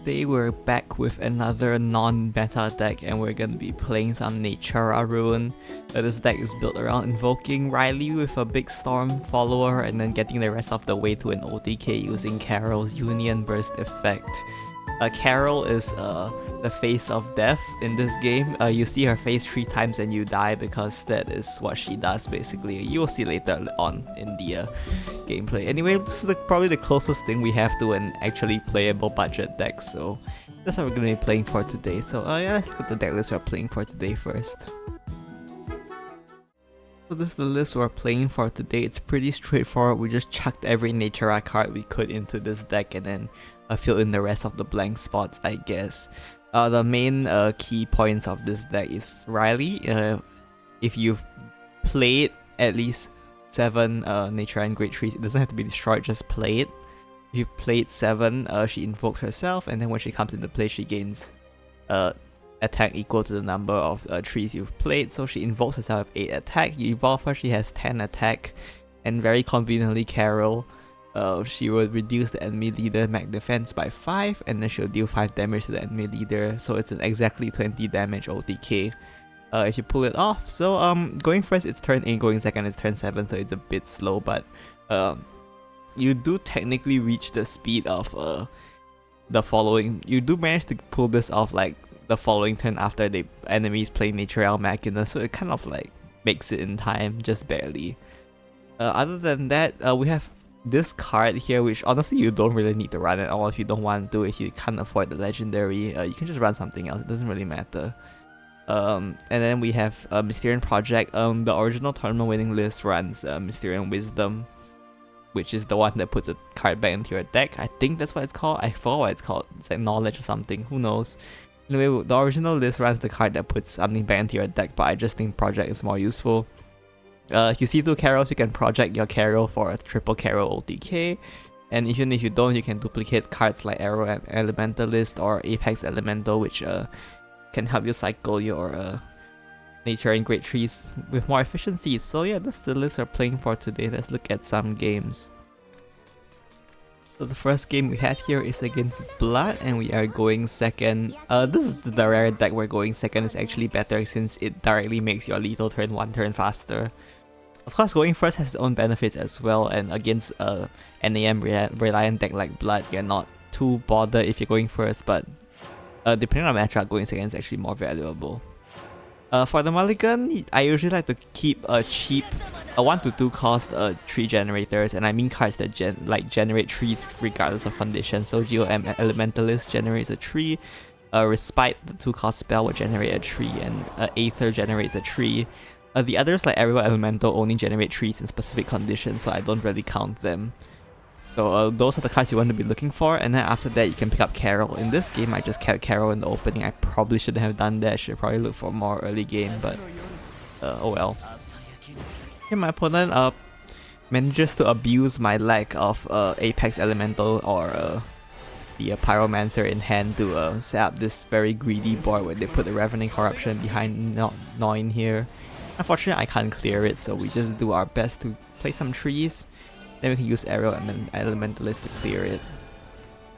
Today we're back with another non-meta deck and we're gonna be playing some Natura Rune. This deck is built around invoking Riley with a big storm follower and then getting the rest of the way to an OTK using Karyl's Union Burst effect. Karyl is the face of death in this game. You see her face 3 times and you die because that is what she does basically. You will see later on in the gameplay. Anyway, this is probably the closest thing we have to an actually playable budget deck, so that's what we're going to be playing for today. So yeah, let's look at the deck list we're playing for today first. So this is the list we're playing for today. It's pretty straightforward. We just chucked every Natura card we could into this deck and then fill in the rest of the blank spots, I guess. The main key points of this deck is Riley. If you've played at least 7 Natura and Great Trees, it doesn't have to be destroyed, just play it. If you played 7, she invokes herself, and then when she comes into play, she gains attack equal to the number of trees you've played. So she invokes herself with 8 attack. You evolve her, she has 10 attack, and very conveniently Karyl, she will reduce the enemy leader mag defense by 5, and then she'll deal 5 damage to the enemy leader, so it's an exactly 20 damage OTK if you pull it off. So going first it's turn 8, going second it's turn 7, so it's a bit slow, but you do technically reach the speed of the following. You do manage to pull this off like the following turn after the enemies play Natural Machina, so it kind of like makes it in time, just barely. Other than that, we have this card here, which honestly you don't really need to run at all if you don't want to. If you can't afford the legendary, you can just run something else, it doesn't really matter. And then we have Mysterian Project. The original tournament winning list runs Mysterian Wisdom, which is the one that puts a card back into your deck. I think that's what it's called. I forgot what it's called. It's like Knowledge or something, who knows. Anyway, the original list runs the card that puts something back into your deck, but I just think Project is more useful. If you see 2 Karyls, you can project your Karyl for a triple Karyl OTK, and even if you don't, you can duplicate cards like Arrow Elementalist or Apex Elemental, which can help you cycle your Nature and Great Trees with more efficiency. So yeah, that's the list we're playing for today. Let's look at some games. So the first game we have here is against Blood, and we are going second. This is the rare deck where going second is actually better since it directly makes your lethal turn 1 turn faster. Of course, going first has its own benefits as well, and against a NAM reliant deck like Blood, you're not too bothered if you're going first, but depending on matchup, going second is actually more valuable. For the mulligan, I usually like to keep a cheap 1 to 2 cost tree generators, and I mean cards that generate trees regardless of condition. So GOM Elementalist generates a tree, Respite, the 2 cost spell, will generate a tree, and Aether generates a tree. The others like Arrow Elemental only generate trees in specific conditions, so I don't really count them. So those are the cards you want to be looking for, and then after that you can pick up Karyl. In this game I just kept Karyl in the opening. I probably shouldn't have done that. I should probably look for more early game, but oh well. Here my opponent manages to abuse my lack of Apex Elemental or the Pyromancer in hand to set up this very greedy board where they put the Ravening Corruption behind Noin here. Unfortunately I can't clear it, so we just do our best to play some trees. Then we can use Arrow and Elementalist to clear it.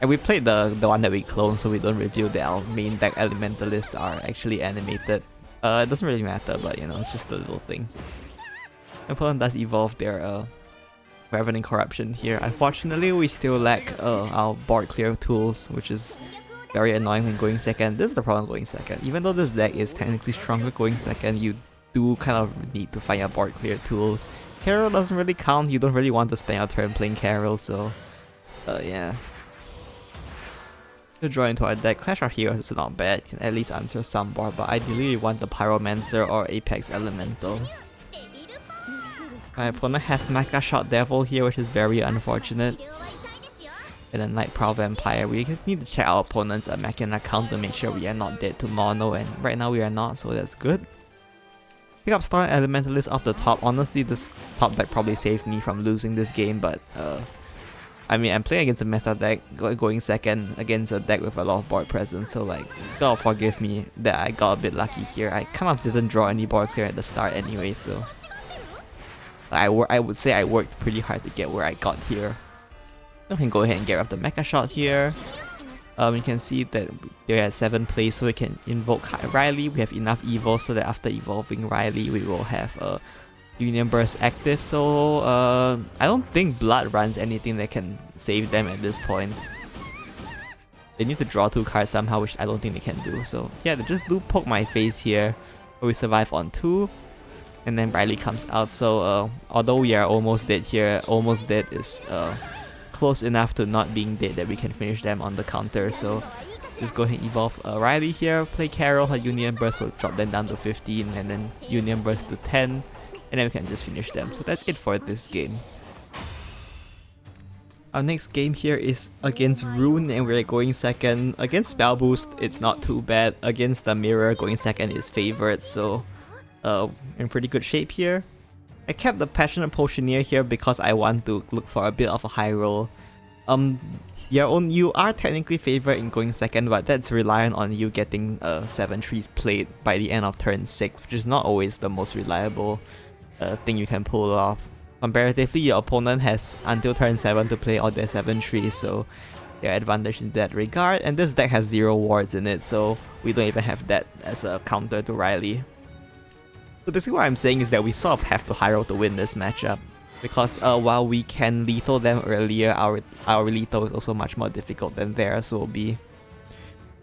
And we played the one that we cloned, so we don't reveal that our main deck Elementalists are actually animated. It doesn't really matter, but you know, it's just a little thing. My opponent does evolve their Ravening Corruption here. Unfortunately, we still lack our board clear tools, which is very annoying when going second. This is the problem going second. Even though this deck is technically stronger going second, you do kind of need to find your board clear tools. Karyl doesn't really count. You don't really want to spend your turn playing Karyl, so yeah. To draw into our deck, Clash of Heroes is not bad, can at least answer some board, but ideally you want the Pyromancer or Apex Elemental. My opponent has Mecha Shot Devil here, which is very unfortunate. And then Night Prowl Vampire. We just need to check our opponent's Machina count to make sure we are not dead to mono, and right now we are not, so that's good. Pick up Star Elementalist off the top. Honestly, this top deck probably saved me from losing this game, but I mean, I'm playing against a meta deck, going second against a deck with a lot of board presence, so like, gotta forgive me that I got a bit lucky here. I kind of didn't draw any board clear at the start anyway, so I would say I worked pretty hard to get where I got here. I can go ahead and get rid of the Mecha Shot here. You can see that they're at 7 plays, so we can invoke Riley. We have enough evo so that after evolving Riley, we will have a Union Burst active. So I don't think Blood runs anything that can save them at this point. They need to draw 2 cards somehow, which I don't think they can do. So yeah, they just do poke my face here, but we survive on 2. And then Riley comes out. So although we are almost dead here, almost dead is close enough to not being dead that we can finish them on the counter. So just go ahead and evolve Riley here, play Karyl, her Union Burst will drop them down to 15, and then Union Burst to 10, and then we can just finish them. So that's it for this game. Our next game here is against Rune, and we're going second. Against Spell Boost, it's not too bad. Against the Mirror, going second is favored, so in pretty good shape here. I kept the Passionate Potioneer here because I want to look for a bit of a high roll. You are technically favored in going second, but that's reliant on you getting 7 trees played by the end of turn 6, which is not always the most reliable thing you can pull off. Comparatively, your opponent has until turn 7 to play all their 7 trees, so they're advantaged in that regard. And this deck has 0 wards in it, so we don't even have that as a counter to Riley. So basically what I'm saying is that we sort of have to high roll to win this matchup, because while we can lethal them earlier, our lethal is also much more difficult than theirs will be.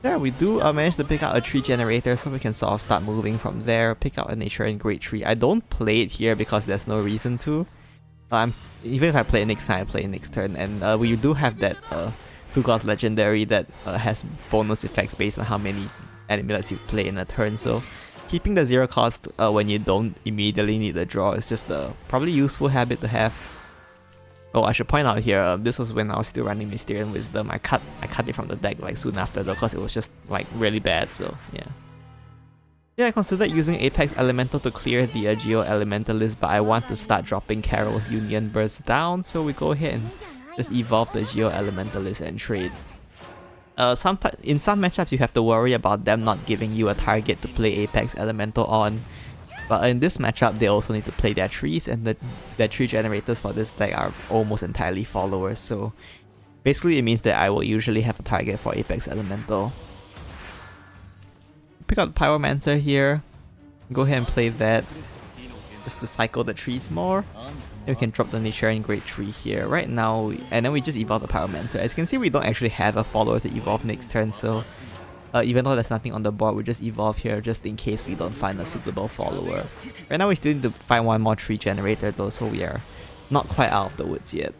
Yeah, we do manage to pick out a tree generator, so we can sort of start moving from there, pick out a nature and great tree. I don't play it here because there's no reason to. Even if I play it next time, I play it next turn, and we do have that 2 Gods Legendary that has bonus effects based on how many animals you've played in a turn, so keeping the 0 cost when you don't immediately need the draw is just a probably useful habit to have. Oh, I should point out here, this was when I was still running Mysterious Wisdom. I cut it from the deck like soon after though, because it was just like really bad, so yeah. Yeah, I considered using Apex Elemental to clear the Geo Elementalist, but I want to start dropping Karyl's Union Burst down, so we go ahead and just evolve the Geo Elementalist and trade. In some matchups you have to worry about them not giving you a target to play Apex Elemental on, but in this matchup they also need to play their trees, and the tree generators for this deck are almost entirely followers, so basically it means that I will usually have a target for Apex Elemental. Pick up Pyromancer here, go ahead and play that just to cycle the trees more. Then we can drop the Nature and Great Tree here right now, and then we just evolve the Pyromancer. As you can see, we don't actually have a follower to evolve next turn, so even though there's nothing on the board, we just evolve here just in case we don't find a suitable follower. Right now we still need to find one more tree generator though, so we are not quite out of the woods yet.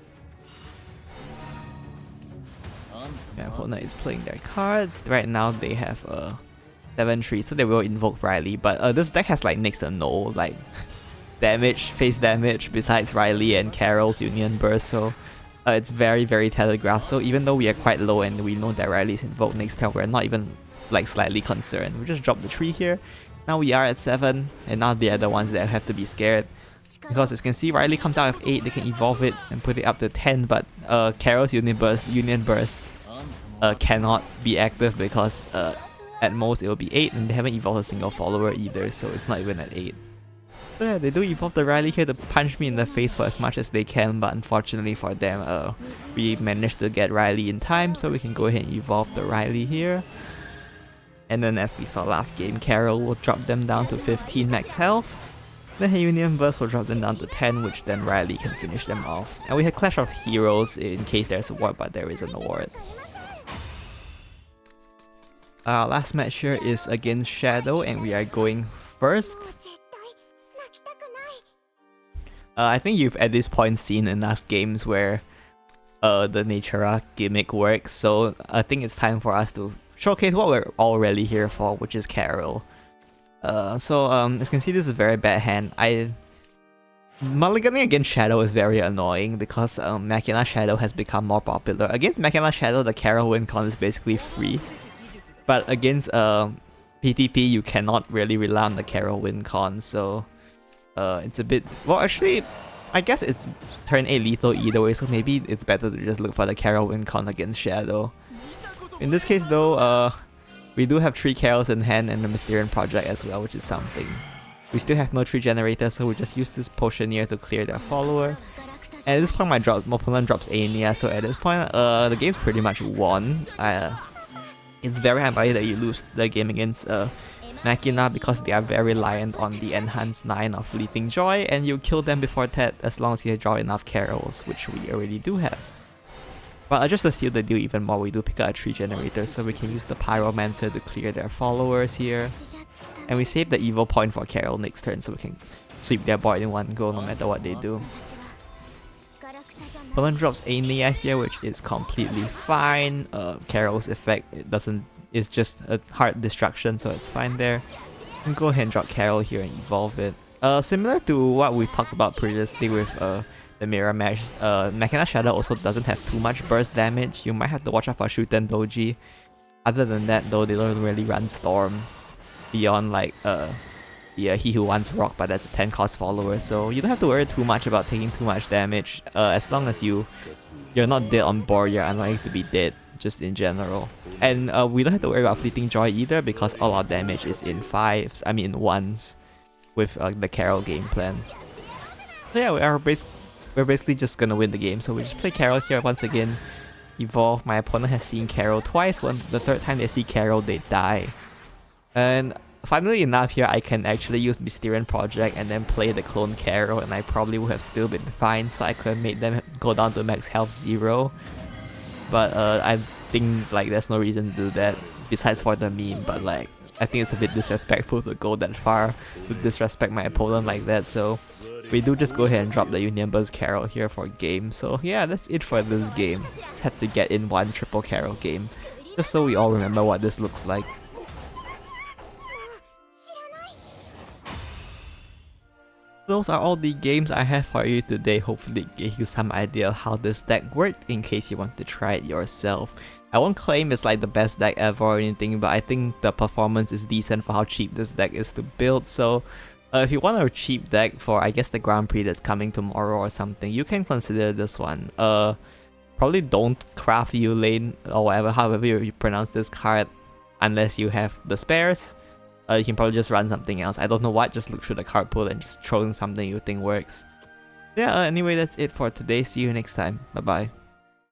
My opponent is playing their cards. Right now they have 7 trees, so they will invoke Riley, but this deck has like next to no like face damage besides Riley and Karyl's Union Burst, so it's very telegraphed. So even though we are quite low and we know that Riley is invoked next turn, we're not even like slightly concerned. We just drop the tree here. Now we are at 7, and now they are the ones that have to be scared, because as you can see, Riley comes out with 8, they can evolve it and put it up to 10, but Karyl's Union Burst cannot be active because at most it will be 8, and they haven't evolved a single follower either, so it's not even at 8. So yeah, they do evolve the Riley here to punch me in the face for as much as they can, but unfortunately for them, we managed to get Riley in time, so we can go ahead and evolve the Riley here. And then as we saw last game, Karyl will drop them down to 15 max health. Then her Union Burst will drop them down to 10, which then Riley can finish them off. And we had Clash of Heroes in case there's a ward, but there isn't a ward. Our last match here is against Shadow, and we are going first. I think you've at this point seen enough games where the Natura gimmick works, so I think it's time for us to showcase what we're all really here for, which is Karyl. As you can see, this is a very bad hand. Mulliganing against Shadow is very annoying because Machina Shadow has become more popular. Against Machina Shadow, the Karyl win con is basically free. But against PTP, you cannot really rely on the Karyl win con, so it's a bit... Well, actually, I guess it's turn 8 lethal either way, so maybe it's better to just look for the Karyl win con against Shadow. In this case though, we do have 3 Karyls in hand and the Mysterious Project as well, which is something. We still have no tree generator, so we just use this Potioneer to clear their follower. And at this point my opponent drops Ania, so at this point the game's pretty much won. it's very unlikely that you lose the game against Machina because they are very reliant on the enhanced 9 of Fleeting Joy, and you kill them before that as long as you draw enough Karyls, which we already do have. But just to seal the deal even more, we do pick up a 3 generator, so we can use the Pyromancer to clear their followers here. And we save the evil point for Karyl next turn, so we can sweep their board in one go no matter what they do. Opponent drops Ania here, which is completely fine. Karyl's effect, it's just a hard destruction, so it's fine there. And go ahead and drop Karyl here and evolve it. Similar to what we talked about previously with the mirror match, Machina Shadow also doesn't have too much burst damage. You might have to watch out for Shuten Doji. Other than that though, they don't really run Storm beyond like He Who Wants Rock, but that's a 10 cost follower, so you don't have to worry too much about taking too much damage. As long as you're not dead on board, you're unlikely to be dead, just in general. And we don't have to worry about Fleeting Joy either, because all our damage is in 1s with the Karyl game plan. So yeah, we're basically just gonna win the game, so we just play Karyl here once again. Evolve. My opponent has seen Karyl twice. The third time they see Karyl, they die. And funnily enough here, I can actually use Mysterian Project and then play the clone Karyl, and I probably would have still been fine, so I could have made them go down to max health 0. But I think like there's no reason to do that, besides for the meme, but like I think it's a bit disrespectful to go that far to disrespect my opponent like that, so we do just go ahead and drop the Union Burst Karyl here for game. So yeah, that's it for this game. Just had to get in one triple Karyl game, just so we all remember what this looks like. Those are all the games I have for you today. Hopefully it gave you some idea of how this deck worked in case you want to try it yourself. I won't claim it's like the best deck ever or anything, but I think the performance is decent for how cheap this deck is to build. So if you want a cheap deck for I guess the Grand Prix that's coming tomorrow or something, you can consider this one. Probably don't craft Lane or whatever, however you pronounce this card, unless you have the spares. You can probably just run something else. I don't know what, just look through the card pool and just throw in something you think works. Yeah, anyway, that's it for today. See you next time. Bye bye.